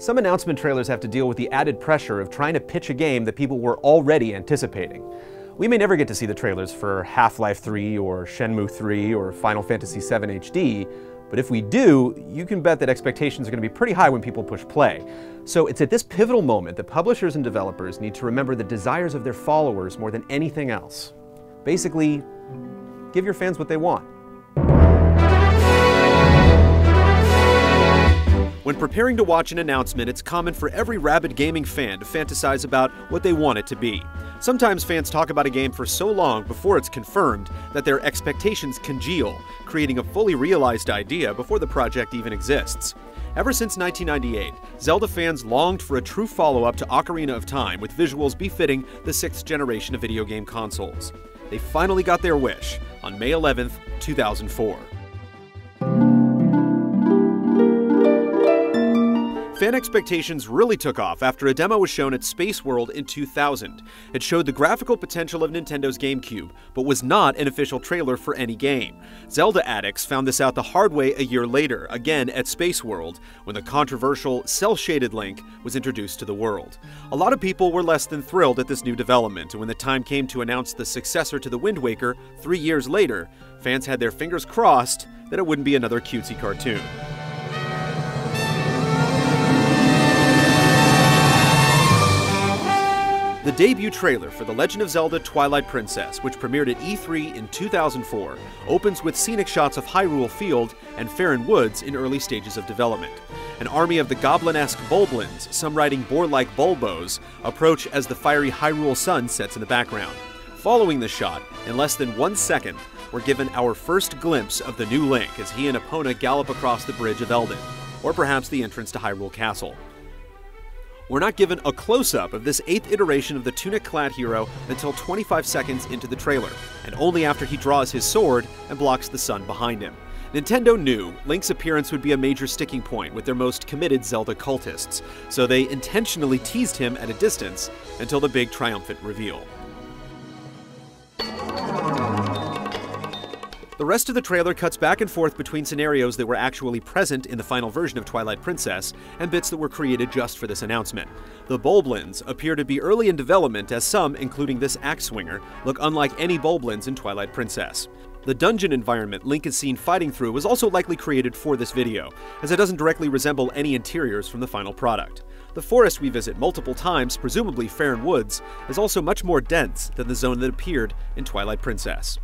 Some announcement trailers have to deal with the added pressure of trying to pitch a game that people were already anticipating. We may never get to see the trailers for Half-Life 3 or Shenmue 3 or Final Fantasy VII HD, but if we do, you can bet that expectations are going to be pretty high when people push play. So it's at this pivotal moment that publishers and developers need to remember the desires of their followers more than anything else. Basically, give your fans what they want. When preparing to watch an announcement, it's common for every rabid gaming fan to fantasize about what they want it to be. Sometimes fans talk about a game for so long before it's confirmed that their expectations congeal, creating a fully realized idea before the project even exists. Ever since 1998, Zelda fans longed for a true follow-up to Ocarina of Time with visuals befitting the 6th generation of video game consoles. They finally got their wish on May 11th, 2004. Fan expectations really took off after a demo was shown at Space World in 2000. It showed the graphical potential of Nintendo's GameCube, but was not an official trailer for any game. Zelda addicts found this out the hard way a year later, again at Space World, when the controversial cel-shaded Link was introduced to the world. A lot of people were less than thrilled at this new development, and when the time came to announce the successor to The Wind Waker 3 years later, fans had their fingers crossed that it wouldn't be another cutesy cartoon. The debut trailer for The Legend of Zelda Twilight Princess, which premiered at E3 in 2004, opens with scenic shots of Hyrule Field and Faron Woods in early stages of development. An army of the goblin-esque Bulblins, some riding boar-like Bulbos, approach as the fiery Hyrule sun sets in the background. Following the shot, in less than 1 second, we're given our first glimpse of the new Link as he and Epona gallop across the Bridge of Eldin, or perhaps the entrance to Hyrule Castle. We're not given a close-up of this 8th iteration of the tunic-clad hero until 25 seconds into the trailer, and only after he draws his sword and blocks the sun behind him. Nintendo knew Link's appearance would be a major sticking point with their most committed Zelda cultists, so they intentionally teased him at a distance until the big triumphant reveal. The rest of the trailer cuts back and forth between scenarios that were actually present in the final version of Twilight Princess and bits that were created just for this announcement. The Bulblins appear to be early in development, as some, including this axe swinger, look unlike any Bulblins in Twilight Princess. The dungeon environment Link is seen fighting through was also likely created for this video, as it doesn't directly resemble any interiors from the final product. The forest we visit multiple times, presumably Faron Woods, is also much more dense than the zone that appeared in Twilight Princess.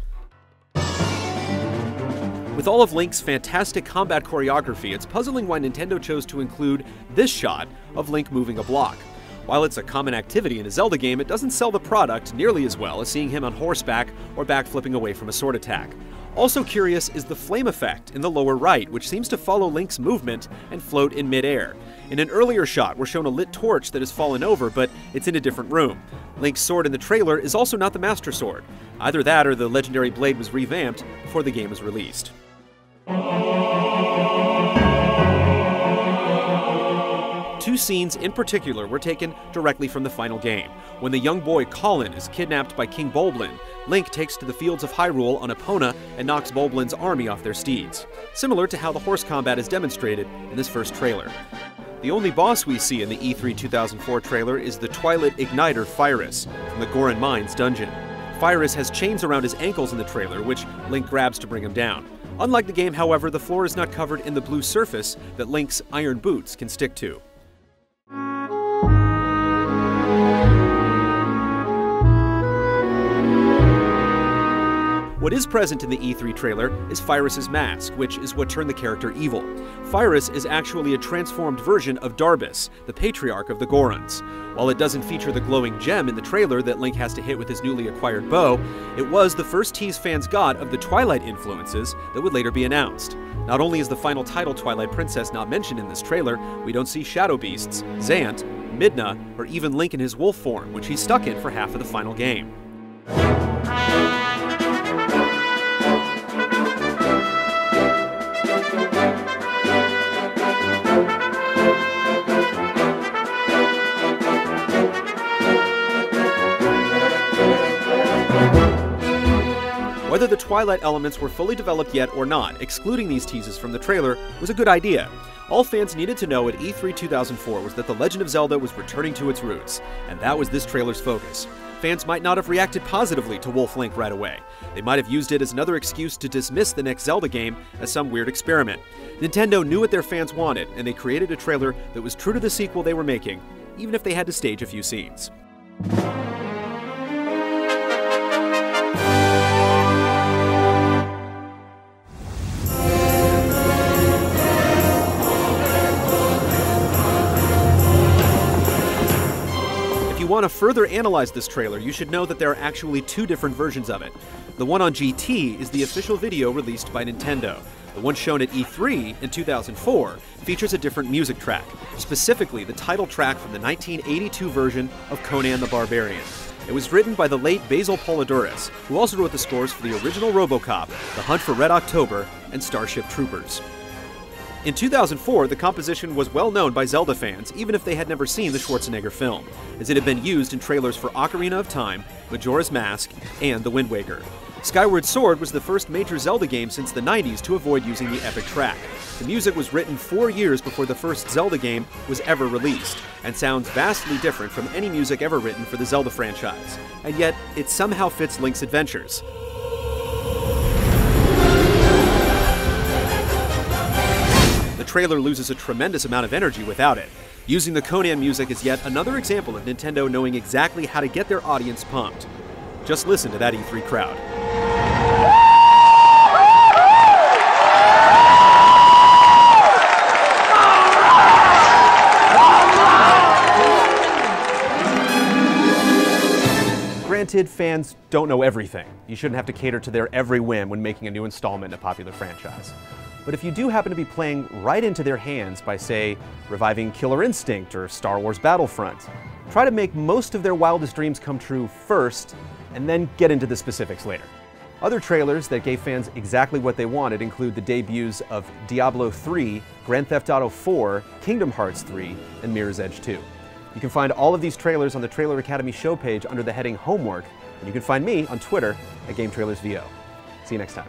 With all of Link's fantastic combat choreography, it's puzzling why Nintendo chose to include this shot of Link moving a block. While it's a common activity in a Zelda game, it doesn't sell the product nearly as well as seeing him on horseback or backflipping away from a sword attack. Also curious is the flame effect in the lower right, which seems to follow Link's movement and float in midair. In an earlier shot, we're shown a lit torch that has fallen over, but it's in a different room. Link's sword in the trailer is also not the Master Sword. Either that or the legendary blade was revamped before the game was released. Two scenes in particular were taken directly from the final game. When the young boy Colin is kidnapped by King Bulblin, Link takes to the fields of Hyrule on Epona and knocks Bulblin's army off their steeds, similar to how the horse combat is demonstrated in this first trailer. The only boss we see in the E3 2004 trailer is the Twilight Igniter Fyrus from the Goron Mines dungeon. Fyrus has chains around his ankles in the trailer, which Link grabs to bring him down. Unlike the game, however, the floor is not covered in the blue surface that Link's iron boots can stick to. What is present in the E3 trailer is Fyrus' mask, which is what turned the character evil. Fyrus is actually a transformed version of Darbus, the patriarch of the Gorons. While it doesn't feature the glowing gem in the trailer that Link has to hit with his newly acquired bow, it was the first tease fans got of the Twilight influences that would later be announced. Not only is the final title Twilight Princess not mentioned in this trailer, we don't see Shadow Beasts, Zant, Midna, or even Link in his wolf form, which he's stuck in for half of the final game. Whether the Twilight elements were fully developed yet or not, excluding these teases from the trailer was a good idea. All fans needed to know at E3 2004 was that The Legend of Zelda was returning to its roots, and that was this trailer's focus. Fans might not have reacted positively to Wolf Link right away. They might have used it as another excuse to dismiss the next Zelda game as some weird experiment. Nintendo knew what their fans wanted, and they created a trailer that was true to the sequel they were making, even if they had to stage a few scenes. If you want to further analyze this trailer, you should know that there are actually two different versions of it. The one on GT is the official video released by Nintendo. The one shown at E3 in 2004 features a different music track, specifically the title track from the 1982 version of Conan the Barbarian. It was written by the late Basil Polidorus, who also wrote the scores for the original RoboCop, The Hunt for Red October, and Starship Troopers. In 2004, the composition was well known by Zelda fans, even if they had never seen the Schwarzenegger film, as it had been used in trailers for Ocarina of Time, Majora's Mask, and The Wind Waker. Skyward Sword was the first major Zelda game since the 90s to avoid using the epic track. The music was written 4 years before the first Zelda game was ever released, and sounds vastly different from any music ever written for the Zelda franchise. And yet, it somehow fits Link's adventures. The trailer loses a tremendous amount of energy without it. Using the Conan music is yet another example of Nintendo knowing exactly how to get their audience pumped. Just listen to that E3 crowd. Granted, fans don't know everything. You shouldn't have to cater to their every whim when making a new installment in a popular franchise. But if you do happen to be playing right into their hands by, say, reviving Killer Instinct or Star Wars Battlefront, try to make most of their wildest dreams come true first, and then get into the specifics later. Other trailers that gave fans exactly what they wanted include the debuts of Diablo 3, Grand Theft Auto 4, Kingdom Hearts 3, and Mirror's Edge 2. You can find all of these trailers on the Trailer Academy show page under the heading Homework, and you can find me on Twitter at GameTrailersVO. See you next time.